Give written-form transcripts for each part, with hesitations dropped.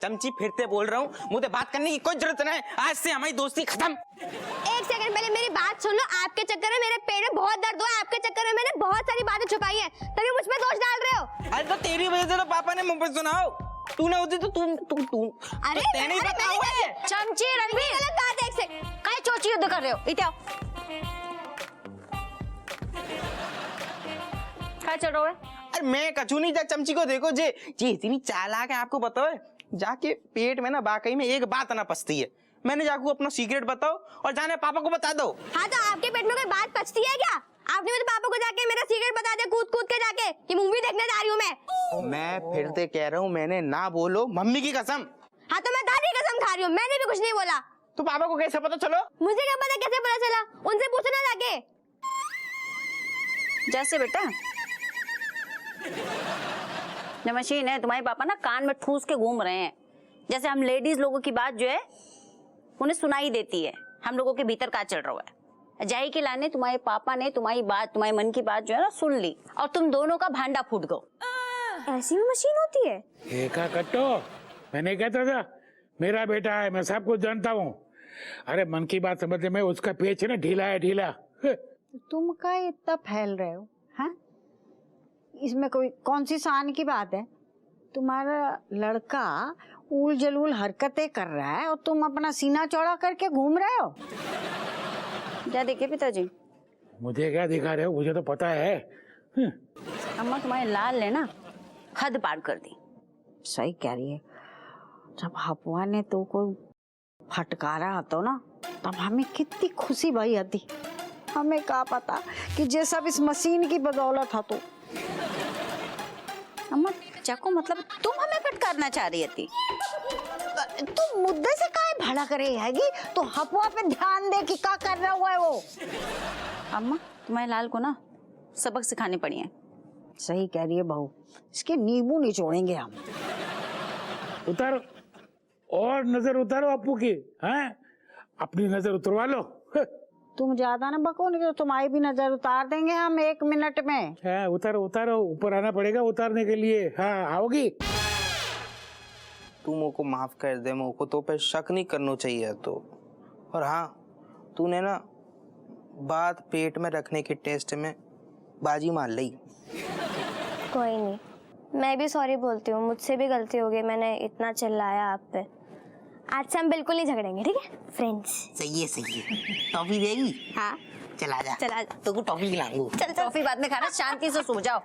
चमची फिरते बोल रहा हूँ, मुझे बात करने की कोई जरूरत नहीं। आज से हमारी दोस्ती खत्म। एक सेकंड पहले मेरी बात सुन लो। आपके चक्कर में मेरे पेट में बहुत दर्द हुआ है। आपके चक्कर में मैंने बहुत सारी बातें छुपाई हैं, तभी मुझ पे दोष डाल रहे हो। अरे तो तेरी वजह से तो पापा ने मुंह पे सुनाओ। तू ना होती तो तू अरे तो तेने ही बताया हुआ है। चमची रणवीर गलत बात है। एक सेकंड काय चोची युद्ध कर रहे हो? इधर आओ। काय चल रहा है? अरे मैं कछू नहीं जा, चमची को देखो जे इतनी चालाक है। आपको बताओ है, जाके पेट में ना वाकई में एक बात ना पचती है। मैंने जाके अपना सीक्रेट बताओ और जाने पापा को बता दो। हाँ तो आपके पेट में कोई बात पचती है क्या? आपने मेरे पापा को जाके मेरा सीक्रेट बता दिया कूद के जाके कि मूवी देखने जा रही हूँ मैं फिर से कह रहा हूँ, मैंने ना बोलो, मम्मी की कसम। हाँ तो मैं दादी की कसम खा रही हूँ, मैंने भी कुछ नहीं बोला। तो पापा को कैसे पता चलो? मुझे क्या पता कैसे पता चला, उनसे पूछना जाके। जैसे बेटा जो मशीन है तुम्हारे पापा ना कान में ठूस के घूम रहे हैं, जैसे हम लेडीज लोगों की बात जो है उन्हें सुनाई देती है, हम लोगों के भीतर का चल रहा है। जाही के लाने तुम्हारे पापा ने तुम्हारी बात, तुम्हारे मन की बात जो है ना सुन ली और तुम दोनों का भांडा फूट गो। ऐसी भी मशीन होती है? देखा कट्टो, मैंने कहता था मेरा बेटा है, मैं सब कुछ जानता हूँ। अरे मन की बात समझने में उसका पेच है ना ढीला है, ढीला। तुम का इतना फैल रहे हो? हाँ, इसमें कोई कौन सी शान की बात है? तुम्हारा लड़का उल जलूल हरकतें कर रहा है और तुम अपना सीना चौड़ा करके घूम रहे हो। क्या देखे पिताजी? मुझे क्या दिखा रहे हो, मुझे तो पता है। अम्मा तुम्हारे लाल ने ना हद पार कर दी। सही कह रही है। जब हपुआ ने तो कोई फटकारा तो ना, तब हमें कितनी खुशी भई आती। हमें क्या पता कि ये सब इस मशीन की बदौलत था। तो अम्मा चाको मतलब तुम हमें फटकारना चाह रही थी? तुम मुद्दे से काहे भड़ा करे हैगी? तो हपुआ पे ध्यान दे कि क्या कर रहा हुआ है वो। अम्मा तुम्हारे लाल को ना सबक सिखाने पड़ी है। सही कह रही है बहू, इसके नींबू निचोड़ेंगे हम। उतारो और नजर उतारो अप्पू की। हैं, अपनी नजर उतरवा लो। तुम ज्यादा ना बको, नहीं तो तुम्हारी भी नजर उतार देंगे हम 1 मिनट में। हाँ, उतारो उतारो, ऊपर आना पड़ेगा उतारने के लिए। हाँ आओगी? तू मुझको माफ कर दे, मुझको तो पे शक नहीं करना चाहिए तो। और हाँ, तूने ना बात पेट में रखने के टेस्ट में बाजी मार ली। कोई नहीं, मैं भी सॉरी बोलती हूँ, मुझसे भी गलती हो गई, मैंने इतना चिल्लाया आप पे। आज से हम बिल्कुल नहीं झगड़ेंगे, ठीक है फ्रेंड्स? सही है। टॉफी देगी? हाँ चला जा। तो को टॉफी खिलाऊंगा। चल टॉफी बाद में खाना, शांति से सो जाओ।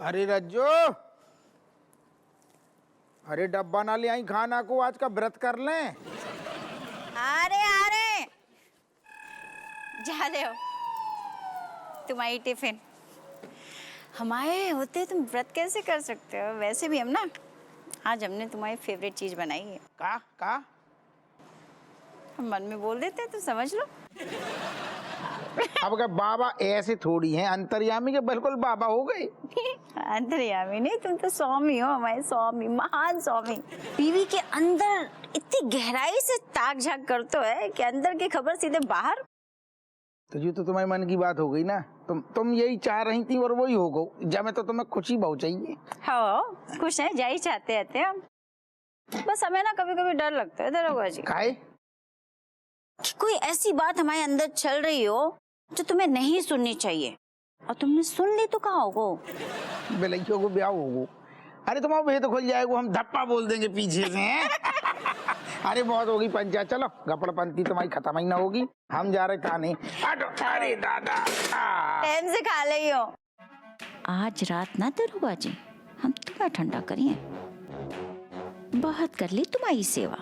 अरे रज्जो, अरे डब्बा ना ले आई खाना को, आज का व्रत कर लें। आ रहे जा रहे हो तुम्हारी टिफिन। हमारे होते तुम व्रत कैसे कर सकते हो? वैसे भी हम ना आज हमने तुम्हारी फेवरेट चीज बनाई है। का हम मन में बोल देते हैं, तुम समझ लो। अब क्या बाबा ऐसे थोड़ी हैं, अंतर्यामी के बिल्कुल बाबा हो गए। अंतर्यामी नहीं, तुम तो स्वामी हो, हमारे स्वामी, महान स्वामी। बीवी के अंदर इतनी गहराई से ताक झाक करते है कि अंदर की खबर सीधे बाहर। तो ये तो तुम्हारे मन की बात हो गई ना। तुम यही चाह रही थी और वही हो गई। जब मैं तो तुम्हें खुशी बहुत चाहिए। हाँ खुश है, जा ही चाहते रहते हैं हम। बस हमें ना कभी कभी डर लगता है दरोगा जी, काहे? कोई ऐसी बात हमारे अंदर चल रही हो जो तुम्हें नहीं सुननी चाहिए और तुमने सुन ली तो कहाँ होगो? बेलैयों को ब्याह होगो। अरे तुम्हारा भेद खुल जाएगा, हम धप्पा बोल देंगे पीछे से। अरे बहुत होगी पंचायत, चलो गपड़पंती तुम्हारी खत्म ही ना होगी। हम जा रहे थाने। अरे दादा, टाइम से खा ले हो। आज रात ना दरोबाजी, हम तुम्हें ठंडा करिए। बहुत कर ली तुम्हारी सेवा,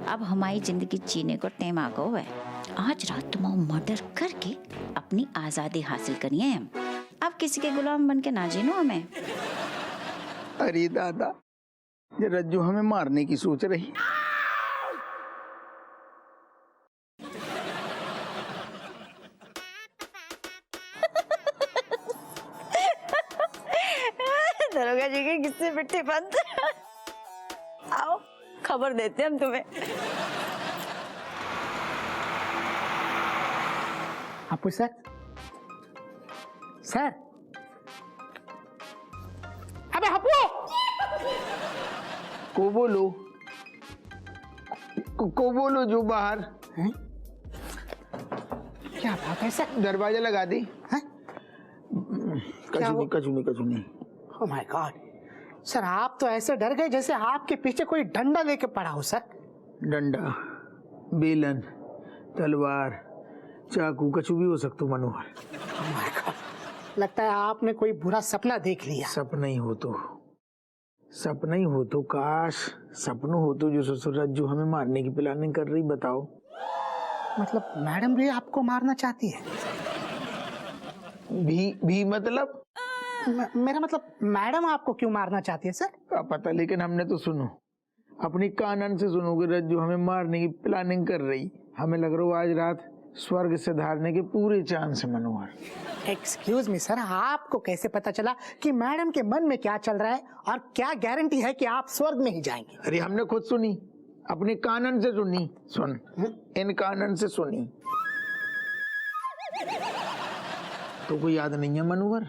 अब हमारी जिंदगी जीने को टाइम आ गो है। आज रात तुम्हारा मर्डर करके अपनी आजादी हासिल करिए हम। अब किसी के गुलाम बन के ना जीनो हमें। अरे दादा, ये रज्जू हमें मारने की सोच रही। दरोगा जी के किससे पिट्ठी बंद। आओ खबर देते हम तुम्हें। आपू सर, सर, अबे हप्पू, को बोलो, को बोलो जो बाहर। हैं? क्या बात है सर? दरवाजा लगा दी। हैं? कछु नहीं। ओह माय गॉड, सर आप तो ऐसे डर गए जैसे आपके पीछे कोई डंडा लेके पड़ा हो सर। डंडा, बेलन, तलवार, चाकू, कछु भी हो सकता मनोहर। ओह माय गॉड, लगता है आपने कोई बुरा सपना देख लिया। सपना ही हो तो काश सपनों हो तो जो ससुर रज्जू हमें मारने की प्लानिंग कर रही। बताओ, मतलब मैडम भी आपको मारना चाहती है? भी मतलब मेरा मतलब मैडम आपको क्यों मारना चाहती है सर? क्या पता, लेकिन हमने तो सुनो, अपनी कानन से सुनो कि रज्जू हमें मारने की प्लानिंग कर रही। हमें लग रहा है आज रात स्वर्ग से धारने के पूरे चांस है मनोहर। एक्सक्यूज मी सर, आपको कैसे पता चला कि मैडम के मन में क्या चल रहा है, और क्या गारंटी है कि आप स्वर्ग में ही जाएंगे? अरे हमने खुद सुनी, अपने कानन से सुनी। सुन, इन कानन से सुनी। तो कोई याद नहीं है मनोहर?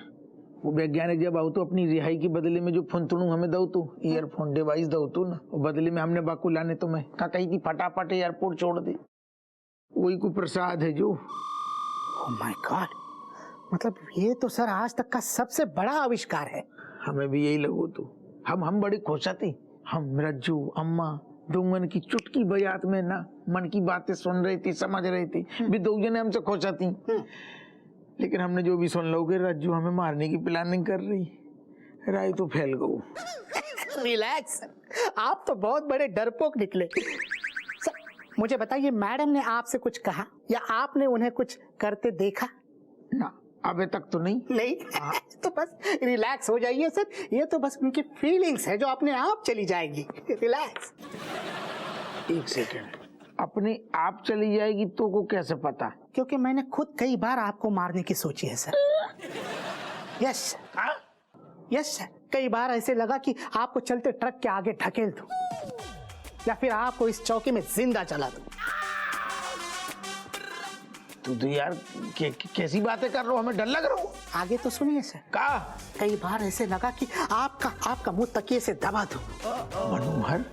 वो वैज्ञानिक जब आओ तो अपनी रिहाई के बदले में जो फुंतणु हमें दो तो ईयरफोन डिवाइस दो तो ना, और बदले में हमने बाकू लाने तुम्हें का कही थी फटाफट एयरपोर्ट छोड़ दे। वही को प्रसाद है जो। ओह माय गॉड, मतलब ये तो सर आज तक का सबसे बड़ा आविष्कार है। हमें भी यही लगो तो। हम बड़ी खुश थे। हम रज्जू अम्मा दोंगन की चुटकी बजात में ना मन की बातें सुन रहे थे, समझ रहे थे। भी दो जने हमसे खुश थी। लेकिन हमने जो भी सुन लो कि रज्जू हमें मारने की प्लानिंग कर रही, राय तो फैल गई। रिलैक्स, आप तो बहुत बड़े डरपोक निकले। सर, मुझे बताइए, मैडम ने आपसे कुछ कहा या आपने उन्हें कुछ करते देखा? ना, अबे तक तो नहीं। नहीं? तो बस रिलैक्स हो जाइए सर, ये तो बस उनकी फीलिंग्स है जो अपने आप चली जाएगी। रिलैक्स। एक सेकंड, अपने आप चली जाएगी तो को कैसे पता? क्योंकि मैंने खुद कई बार आपको मारने की सोची है सर। यस यस सर, कई बार ऐसे लगा कि आपको चलते ट्रक के आगे ढकेल दूं या फिर आपको इस चौकी में जिंदा जला दूं। तू तो यार कैसी बातें कर रहा हो, हमें डर लग रहा हो। आगे तो सुनिए सर। का कई बार ऐसे लगा कि आपका मुंह तकिए से दबा दूं। मनोहर,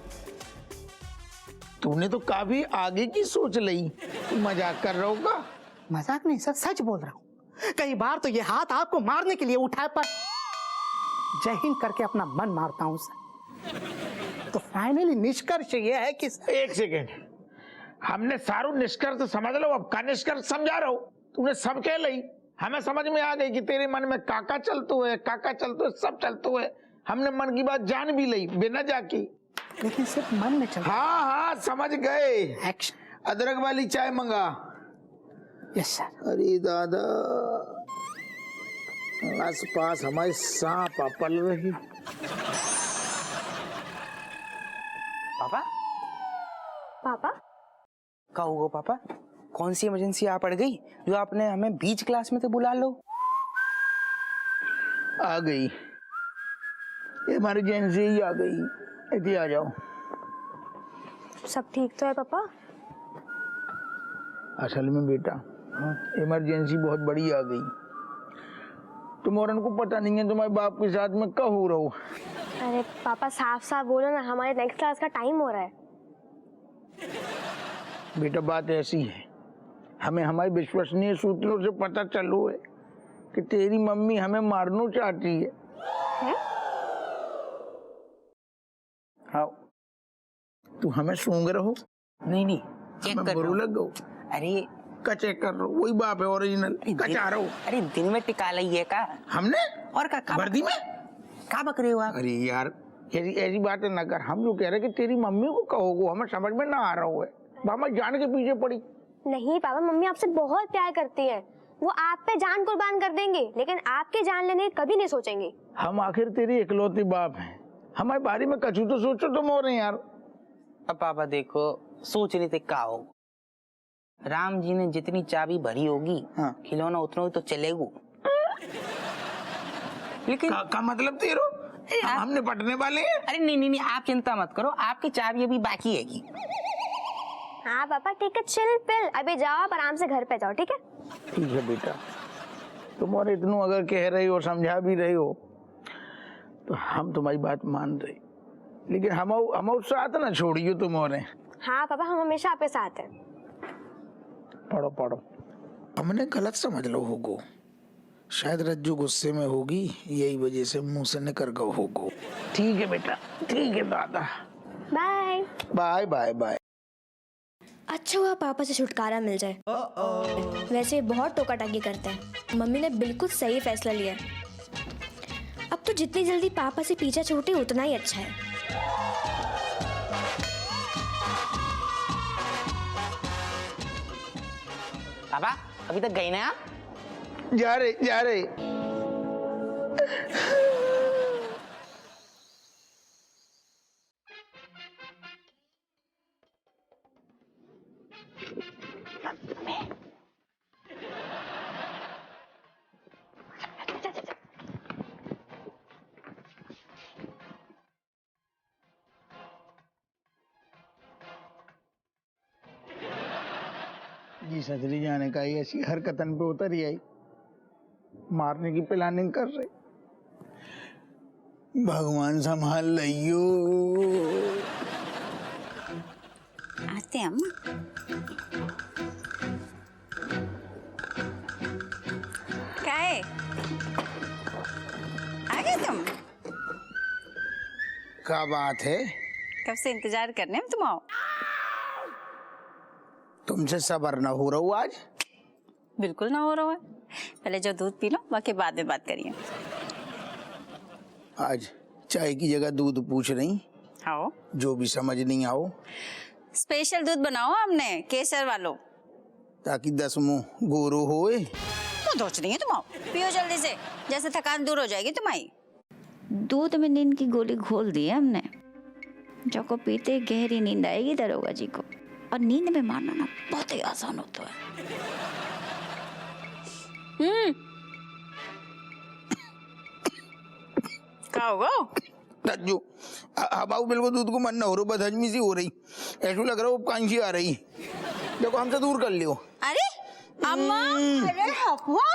तूने तो काफी आगे की सोच ली। तू मजाक कर रहा होगा? मजाक नहीं सर, सच बोल रहा हूँ। कई बार तो ये हाथ आपको मारने के लिए उठाए, पर जय हिंद करके अपना मन मारता हूँ सर। तो फाइनली निष्कर्ष ये है कि एक सेकेंड, हमने सारू निष्कर्ष समझ लो, अब का निष्कर्ष समझा रहा हूँ। तूने सब कह ली, हमें समझ में आ गई कि तेरे मन में काका चलतो है, सब चलतो है। हमने मन की बात जान भी ली बिना जाके। लेकिन सिर्फ मन में चल। हाँ समझ गए। एक्शन। अदरक वाली चाय मंगा। Yes sir. अरे दादा, आस पास हमारे सांप पल रही। पापा पापा, का हुआ पापा? कौन सी इमरजेंसी आ पड़ गई जो आपने हमें बीच क्लास में तो बुला लो? आ गई इमरजेंसी ही आ गई। इधर आ जाओ। सब ठीक तो है पापा? असल में बेटा, इमरजेंसी बहुत बड़ी आ गई। तुम्हारे को पता नहीं है तुम्हारे बाप के साथ में क्या हो रहा हो। अरे पापा साफ साफ बोलो ना, हमारे नेक्स्ट क्लास का टाइम हो रहा है। बेटा बात ऐसी है, हमें हमारे विश्वसनीय सूत्रों से पता चलो है कि तेरी मम्मी हमें मारना चाहती है। हाँ, तू हमें सूंघ रहो? नहीं चेक कर बुरू रहा लग गो। अरे का चेक कर रहा हूँ, वही बाप है ओरिजिनल का चाह रहा हूँ। अरे दिन में टिका ली है का हमने और का वर्दी में का बक रहे हो आप? अरे यार ऐसी ऐसी बातें ना कर। हम जो कह रहे कि तेरी मम्मी को कहोगे, हमें समझ में ना आ रहा है। मामा जान के पीछे पड़ी। नहीं पापा, मम्मी आपसे बहुत प्यार करती है, वो आप पे जान कुर्बान कर देंगे, लेकिन आपके जान लेने कभी नहीं सोचेंगे। हम आखिर तेरी इकलौती बाप हैं, हमारे बारे में कछु तो सोचो तुम और यार। अब पापा देखो, सोच रहे थे का हो, राम जी ने जितनी चाबी भरी होगी, हाँ। खिलौना उतना ही तो चलेगा। लेकिन का मतलब तेरो हमने पटने वाले हैं। अरे नहीं, आप चिंता मत करो, आपकी चाबी अभी बाकी हैगी। हाँ पापा ठीक है, चिल पिल, अभी जाओ आप आराम से घर पे जाओ, ठीक है? ठीक है बेटा, तुम और इतनू अगर कह रही हो, समझा भी रही हो, तो हम तुम्हारी बात मान रहे, लेकिन हम साथ ना छोड़ियो तुम और। हाँ पापा, हम हमेशा आपके साथ हैं। पढ़ो पढ़ो। हमने गलत समझ लो होगो, शायद रज्जू गुस्से में होगी, यही वजह से मुंह से निकल गो होगो। ठीक है बेटा, ठीक है दादा, बाय बाय बाय बाय। अच्छा हुआ पापा से छुटकारा मिल जाए। वैसे बहुत टोका टाकी करते हैं, मम्मी ने बिल्कुल सही फैसला लिया है। अब तो जितनी जल्दी पापा से पीछा छूटे उतना ही अच्छा है। पापा अभी तक गए ना आप? जा रहे जी सजरी जाने का ही ऐसी हरकतन पे उतर ही आई, मारने की प्लानिंग कर रहे। भगवान संभाल लियो। आते हम। क्या है, आ गए तुम? क्या बात है, कब से इंतजार करने हम तुम आओ। तुमसे सबर न हो रहा हूँ आज। बिल्कुल ना हो रहा है, पहले जो दूध पी लो, बाकी बाद में बात करिए। आज चाय की जगह दूध पूछ रही, आओ। जो भी समझ नहीं आओ। स्पेशल दूध बनाओ हमने, केसर वालों, ताकि 10 मुंह गोरो होए। तो सोच रही है तुम आओ, पियो जल्दी से, जैसे थकान दूर हो जाएगी तुम्हारी। दूध में नींद की गोली घोल दी है हमने, जो को पीते गहरी नींद आएगी दरोगा जी को, और नींद में मारना ना बहुत ही आसान होता है। क्या होगा? रज्जू हवाऊ बिल्कुल दूध को मन न हो रहा, बदहजमी सी हो रही, ऐसा लग रहा है वो कांची आ रही। देखो हमसे दूर कर लियो। अरे अम्मा, अरे हफवा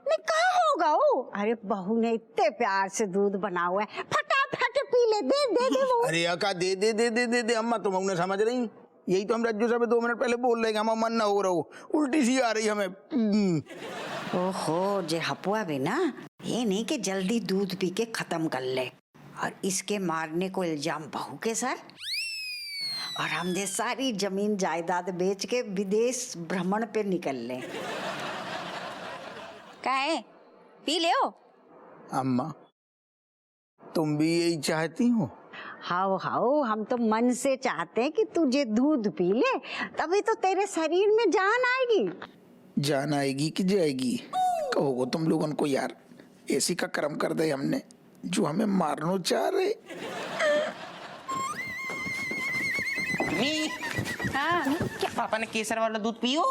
ने कहा होगा वो। अरे बहू ने इतने प्यार से दूध बना हुआ है, फटाफट पी ले, दे वो। अरे अका दे अम्मा, तुम हमने समझ रही, यही तो हम रज्जू साहब 2 मिनट पहले बोल रहे हैं, हम मन ना हो रहा हो, उल्टी सी आ रही हमें। ओहो, जे हपुआ भी ना, ये नहीं कि जल्दी दूध पी के खत्म कर ले और इसके मारने को इल्जाम बहू के सर, और हमने सारी जमीन जायदाद बेच के विदेश भ्रमण पे निकल ले। क्या है, पी ले हो। अम्मा तुम भी यही चाहती हो? हाओ हाओ, हम तो मन से चाहते हैं कि तुझे दूध पी ले, तभी तो तेरे शरीर में जान आएगी। जान आएगी कि जाएगी, कहोगे तुम लोगों को यार, ऐसी का कर्म कर दे हमने जो हमें मारना चाह रहे। हाँ, क्या पापा ने केसर वाला दूध पियो?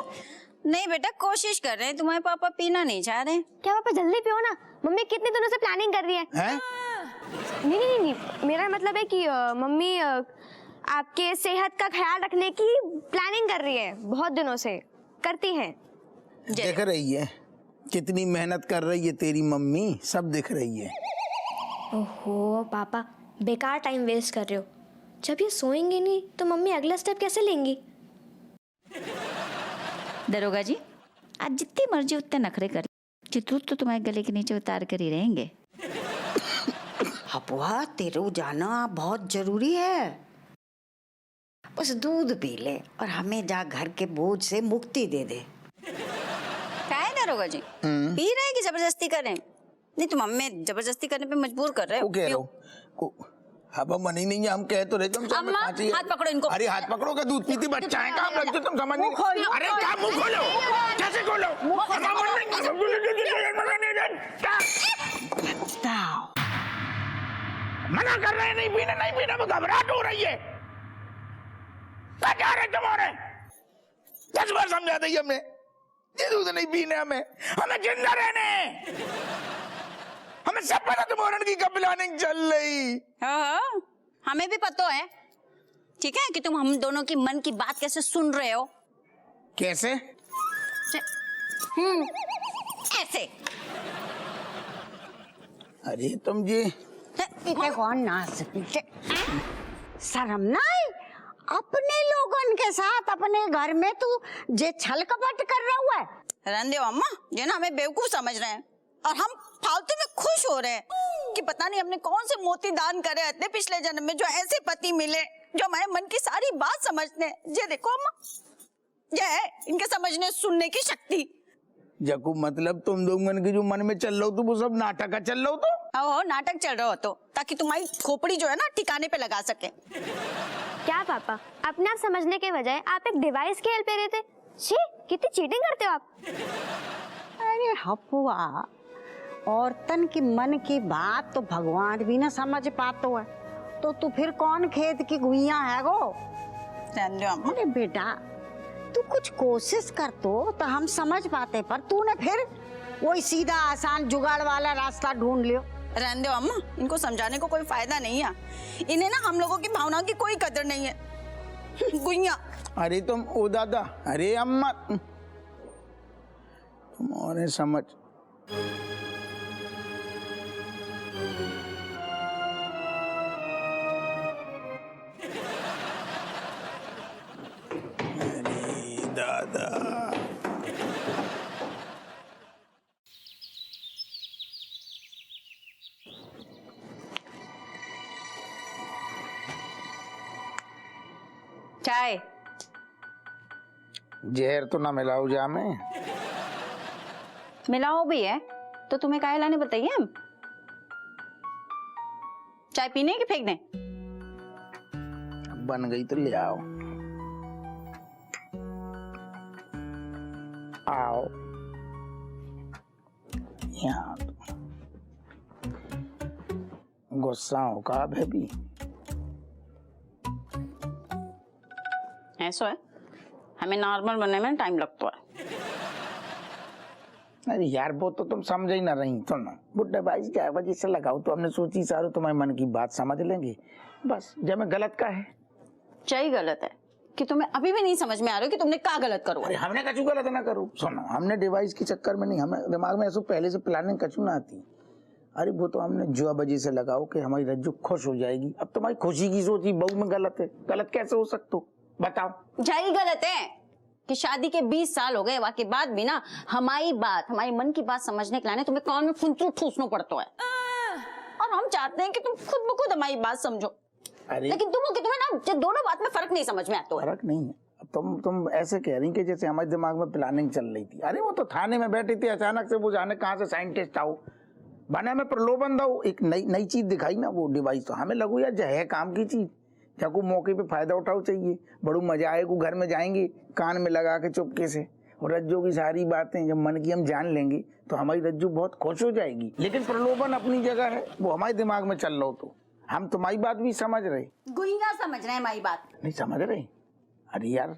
नहीं बेटा, कोशिश कर रहे हैं, तुम्हारे पापा पीना नहीं चाह रहे। क्या पापा जल्दी पियो ना, मम्मी कितने दिनों से प्लानिंग कर रही है। हैं? नहीं, मेरा मतलब है कि मम्मी आपके सेहत का ख्याल रखने की प्लानिंग कर रही है, बहुत दिनों से करती हैं। देख रही है कितनी मेहनत कर रही है तेरी मम्मी, सब दिख रही है। ओहो पापा, बेकार टाइम वेस्ट कर रहे हो, जब ये सोएंगे नहीं तो मम्मी अगला स्टेप कैसे लेंगी? दरोगा जी, आज जितनी मर्जी उतने नखरे कर, दूध तो तुम्हारे गले के नीचे उतार कर ही रहेंगे। हपुआ तेरे जाना बहुत जरूरी है, बस दूध पी ले और हमें जा घर के बोझ से मुक्ति दे दे। दारोगा जी? पी रहे हैं कि जबरदस्ती कर रहे हैं? नहीं, तुम हमें जबरदस्ती करने पे मजबूर कर रहे हो। वो कह रहा हूँ अब मन ही नहीं है, हम कह तो रहे तुम अम्मा, हाथ पकड़ो इनको। अरे हाथ पकड़ो का दूध पीती बच्चा है, काम रख दो, तुम समझ नहीं। अरे क्या मुंह खोलो, कैसे खोलो? मना कर रहे हैं नहीं पीना, नहीं पीना, वो घबराहट हो रही है। क्या कह रहे तुम्हारे? 10 बार समझा दी हमने, ये दूध नहीं पीने, हमें जिंदा रहने, हमें सब पता तुम्हारे की कब प्लानिंग चल रही। हाँ, हमें भी पता है, ठीक है, कि तुम हम दोनों की मन की बात कैसे सुन रहे हो। कैसे? ऐसे। अरे तुम जी कौन नाच पीछे शर्म ना आई? अपने लोगों के साथ अपने घर में तू जे छल कपट कर रहा हुआ है। रहने दो अम्मा, ये ना हमें बेवकूफ समझ रहे हैं और हम फालतू में खुश हो रहे हैं कि पता नहीं हमने कौन से मोती दान करे इतने पिछले जन्म में जो ऐसे पति मिले जो हमारे मन की सारी बात समझते हैं। ये देखो अम्मा, ये है इनके समझने सुनने की शक्ति। जकू मतलब तुम दोनों की जो मन में चल रहा हो तो वो सब नाटक का चल रहा हो तो? आओ, नाटक चल रहा हो तो, ताकि तुम्हारी खोपड़ी जो है ना ठिकाने पे लगा सके। क्या पापा, अपने आप समझने के बजाय आप एक डिवाइस की हेल्प ले रहे थे। छी, कितनी चीटिंग करते हो आप। अरे हपुआ, औरतन की मन की बात तो भगवान भी ना समझ पातो है, तो तू फिर कौन खेत की गुइया है गो? रहने दो अम्मा। अरे बेटा, तू कुछ कोशिश कर तो हम समझ पाते, पर तूने फिर वही सीधा आसान जुगाड़ वाला रास्ता ढूंढ लियो। रहने दो अम्मा, इनको समझाने को कोई फायदा नहीं है। इन्हें ना हम लोगों की भावनाओं की कोई कदर नहीं है। गुइया। अरे तुम ओ दादा, अरे अम्मा, तुम और समझ। अरे दादा, चाय। जहर तो ना मिलाओ जा में। मिलाओ भी है तो तुम्हें काहे लाने बताइए हम? चाय पीने की फेंक दें? बन गई तो ले आओ। आओ यहाँ गुस्सा हो का बेबी? ऐसा है, हमें नॉर्मल बनने में टाइम लगता है। अरे यार वो तो तुम समझ ही ना रही तो ना, बुड्ढा भाई क्या वजह से लगाओ तो हमने सोची सारो तुम्हारे मन की बात समझ लेंगे बस। जब में गलत का है क्या ही गलत है कि तुम्हें अभी भी नहीं समझ में आ रहा कि तुमने क्या गलत करो? अरे हमने कचू गलत ना करो। सुनो, हमने डिवाइस के चक्कर में नहीं, हमें दिमाग में ऐसा पहले से प्लानिंग कचू ना आती। अरे वो तो हमने जो वजह से लगाओ कि हमारी रज्जू खुश हो जाएगी। अब तुम्हारी खुशी की सोची बहू में गलत है, गलत कैसे हो सकते हो बताओ? यही गलत है कि शादी के 20 साल हो गए, वाके बाद भी ना हमारी बात, हमारी मन की बात समझने के लाने तुम्हें कान में फुंसू ठूसना पड़ता है। और हम चाहते हैं कि तुम खुद ब खुद हमारी बात समझो। लेकिन तुम्हें ना दोनों बात में फर्क नहीं समझ में आता है। फर्क नहीं है। अब तुम ऐसे कह रही कि जैसे हमारे दिमाग में प्लानिंग चल रही थी। अरे वो तो थाने में बैठे थे, अचानक से वो जाने कहाँ से साइंटिस्ट आओ बने में प्रलोभन दो, एक नई चीज दिखाई ना वो डिवाइस, तो हमें लगू यार है काम की चीज, या को मौके पे फायदा उठाओ चाहिए। बड़ू मजा आएगा, घर में जाएंगे कान में लगा के चुपके से, और रज्जू की सारी बातें जब मन की हम जान लेंगे तो हमारी रज्जू बहुत खुश हो जाएगी। लेकिन प्रलोभन अपनी जगह है, वो हमारे दिमाग में चल रहा हो तो हम तुम्हारी बात भी समझ रहे। गुइया समझ रहे हैं हमारी बात? नहीं समझ रहे। अरे यार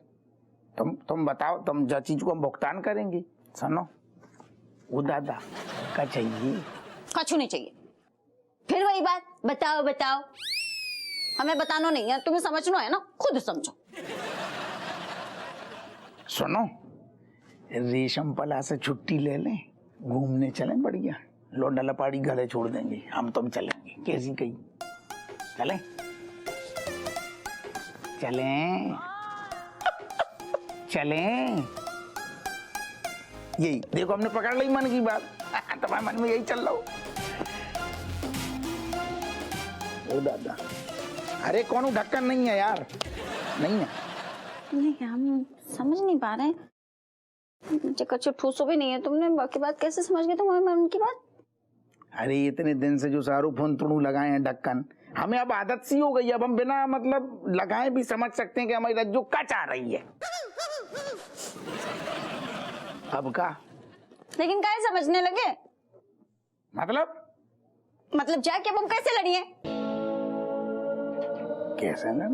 तुम बताओ, तुम जो चीज को हम भुगतान करेंगे। सुनो, वो दादा का चाहिए, कछु नहीं चाहिए। फिर वही बात, बताओ बताओ। हमें बताना नहीं है, तुम्हें समझना है ना, खुद समझो। सुनो, रेशम पला से छुट्टी ले लें, घूमने चलें बढ़िया, लौंडा लपाड़ी गले छोड़ देंगे, हम तुम चलेंगे। कैसी कही? चलें चलें चलें। यही देखो, हमने पकड़ ली मन की बात। तुम्हारे मन में यही चल रहा हो। ओ दादा, अरे कौन ढक्कन नहीं है यार, नहीं है। नहीं, हम समझ नहीं पा रहे हैं। मुझे कच्चू ठूसो भी नहीं है तुमने, बाकी बात कैसे समझ गए तुम मन की बात? अरे इतने दिन से जो शाहरुख फोन तुड़ू लगाए हैं ढक्कन, हमें अब आदत सी हो गई, अब हम बिना मतलब लगाए भी समझ सकते हैं कि हमारी रज्जू क्या चाह रही है। अब का लेकिन काहे समझने लगे? मतलब जाके अब हम कैसे लड़िए? कैसे ना?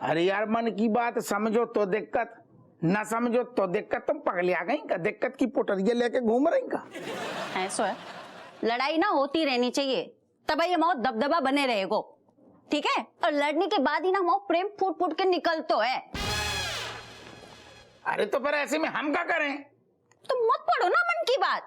अरे यार मन की बात समझो तो दिक्कत, ना समझो तो दिक्कत। तुम पगली आ गई का? दिक्कत की पोटरिया लेके घूम रही का? ऐसा है, लड़ाई ना होती रहनी चाहिए, तब ये मौत दबदबा बने रहेगो, ठीक है? और लड़ने के बाद ही ना मौत प्रेम फूट फूट के निकल तो है। अरे तो फिर ऐसे में हम क्या करें? तो मत पढ़ो ना मन की बात।